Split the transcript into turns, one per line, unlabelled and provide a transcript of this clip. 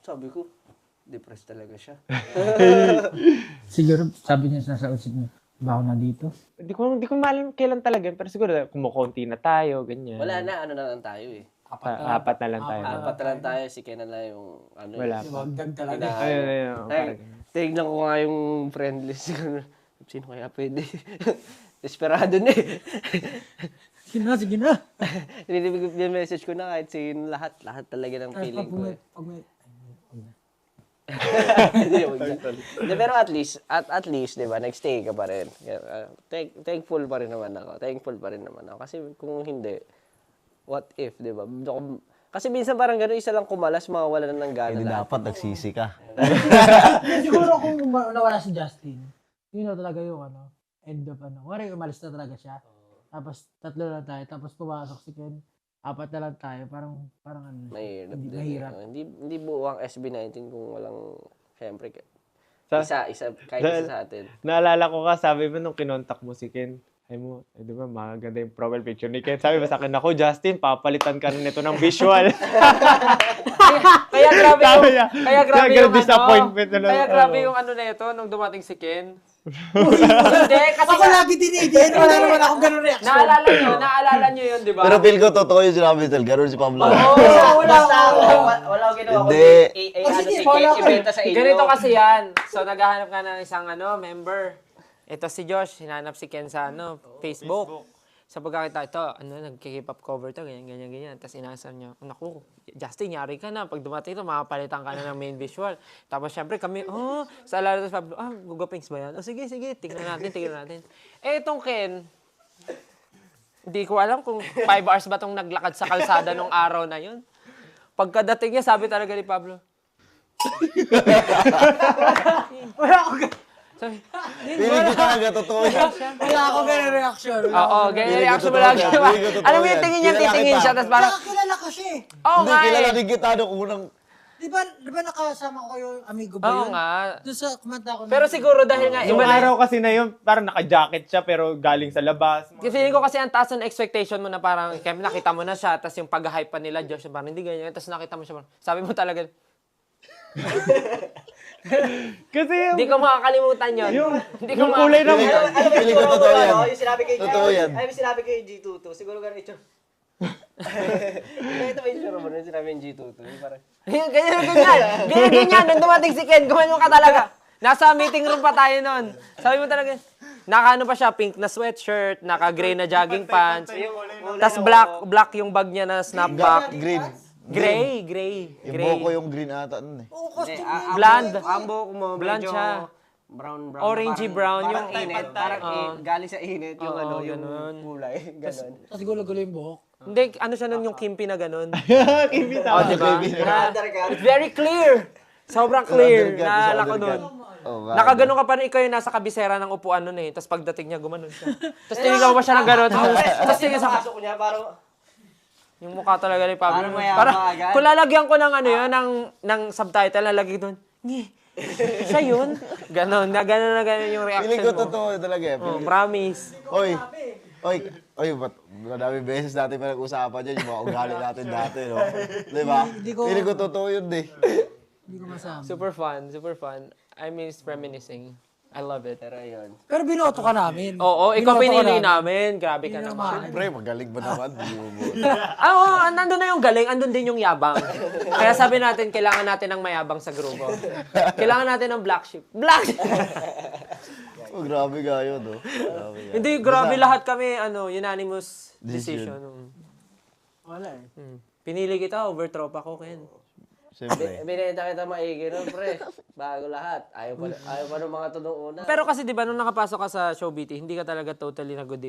Sabi ko, depressed talaga siya.
Siguro, sabi niya sa usip niya, ba ako na dito?
Hindi ko malam kailan talaga, pero siguro kumukonti na tayo, ganyan.
Wala na, ano na lang tayo eh.
Apat na lang tayo.
Apat na lang tayo, si Kenan na yung ano.
Wala
Diba,
pa.
hanggang talaga.
Ayun.
Tinignan ko nga yung friend list. Sino kaya pwede? Desperado na eh.
Sige na.
Message ko na kahit sino lahat talaga ng feeling ko eh. Hindi, pero at least, 'di ba, nag-stay ka pa rin. Thankful pa rin naman ako. Kasi kung hindi, what if, 'di ba? Kasi minsan parang gano'n, isa lang kumalas, mawawala na ng gana.
Hindi dapat nagsisi ka.
Siguro kung nawala si Justin, yun na talaga yung end of Wari, umalis na talaga siya. Tapos 3 lang tayo, tapos pumasok si Ken. 4 na lang tayo, parang
Mahirap. Hindi buo ang SB19 kung walang, syempre,
Sa-
kahit isa sa atin.
Naalala ko ka, sabi mo nung kinontak mo si Ken, di ba, maganda yung profile picture ni Ken. Sabi mo sa akin, ako, Justin, papalitan ka na nito ng visual.
Kaya grabe
Sabi
yung,
niya,
kaya grabe yung
disappointment na
kaya
lang.
grabe yung na ito nung dumating si Ken. Hindi, kasi
Ako lagi dinidin, wala naman akong ganun reaction.
naalala nyo yun, di ba?
Pero feel ko totoo yung sinabi ni Tel. Ganun si Pablo.
Wala akong ginawa ko.
Hindi.
Si Ken, ibenta sa inyo.
Ganito kasi yan. So, naghahanap ka ng isang member. Ito si Josh, hinanap si Ken sa Facebook. Sa pagkakita, ito, nagkikip up cover to, ganyan. Tapos inasal niya, naku, Justin, yari ka na. Pag dumating ito, makapalitan ka na ng main visual. Tapos syempre kami, sa alala sa Pablo, gugupings ba yan? Sige, tingnan natin. Eh, itong Ken, hindi ko alam kung 5 hours ba itong naglakad sa kalsada nung araw na yun. Pagkadating niya, sabi talaga ni Pablo,
Wala akong
sabi,
Feeling ko talaga totoo yan.
Wala akong ganun reaction.
oo, ganyan
Feeling ko
reaction mo
totoo
lagi.
yan. Feeling ko totoo
Alam mo yung
yan.
tingin niya,
Kilala
titingin
kita.
siya, tapos parang,
Kilala ko siya eh.
oo
Hindi,
nga
kilala
eh.
din kita nung unang...
Di ba nakasama ko yung amigo ba
Oo
yun?
nga.
Doon sa kumanta ko.
Pero siguro dahil nga,
Yung
iba na
araw kasi na yun, parang naka-jacket siya pero galing sa labas.
feeling ko kasi ang taas ng expectation mo na parang, kaya nakita mo na siya, tapos yung pag-hype pa nila, Josh, parang hindi ganyan, tapos nakita mo siya, parang, sabi mo talaga,
Kasi yung,
hindi ko makakalimutan yun. Hindi ko
yung kulay ng...
Feeling ko totoo yan.
Yung sinabi kay
Totoo yan.
Yung sinabi kay G22. Siguro ganun ito. Ito ba yung sinabi mo? Yung sinabi yung G22. Parang,
Ganyan. Nung dumating si Ken, gumanyo ka talaga. Nasa meeting room pa tayo nun. Sabi mo talaga, naka pa siya, pink na sweatshirt, naka-gray na jogging pants, tas black yung bag niya na snapback.
Green.
Gray.
Yung buko yung green ata nun eh.
Oo, costume yun.
Blonde.
ambo mo
Blonde
medyo
siya.
brown.
Orangey brown
Parang
yung
init. Parang galing sa init yung
Oo,
yung
ganun.
kulay. Ganun.
Tapos gulo-gulo yung buhok.
Hindi, ano siya nun yung kimpi na ganun.
Kimbi
Oh, di ba? It's very clear. Sobrang clear.
Undercut,
Naalala ko
undercut.
nun.
Oh,
Nakaganon ka pa rin, ikaw yung nasa kabisera ng upuan nun eh. Tapos pagdating niya, gumanon siya. Tapos tinignan mo pa siya ng gano'n. Tapos tingin sa...
Pasok niya, parang,
Yung mukha talaga ni Pablo.
Parang mayabang
Parang,
agad.
kung lalagyan ko ng ng subtitle, lalagay doon, siya yun? Ganon na ganon yung
Feeling
reaction
ko
mo.
totoo talaga eh.
Oh, promise.
Oy, madami beses natin pinag-usapan dyan yung mga ugali natin dati, no? Di ba? Feeling ko totoo yun eh.
Hindi ko masama.
Super fun. I miss reminiscing. I love it.
pero yun.
Pero binoto ka namin.
Oo, ikaw
Binoto ka
pinili namin. Grabe ka naman.
Siyempre, magaling ba naman? Di mo mo.
Oo, nandun na yung galing, andun din yung yabang. Kaya sabi natin, kailangan natin ng mayabang sa grupo. Kailangan natin ng black sheep. Black sheep!
Oh, grabe nga yun, no? Grabe nga.
Hindi, grabe lahat kami, unanimous decision.
Wala eh.
Pinili kita over tropa ko, Ken.
Siyempre.
Binenta kita maigi nun, pre. Bago lahat. Ayaw pa ng mga to nung una.
Pero kasi 'di ba nung nakapasok ka sa Showbiz, hindi ka talaga totally na good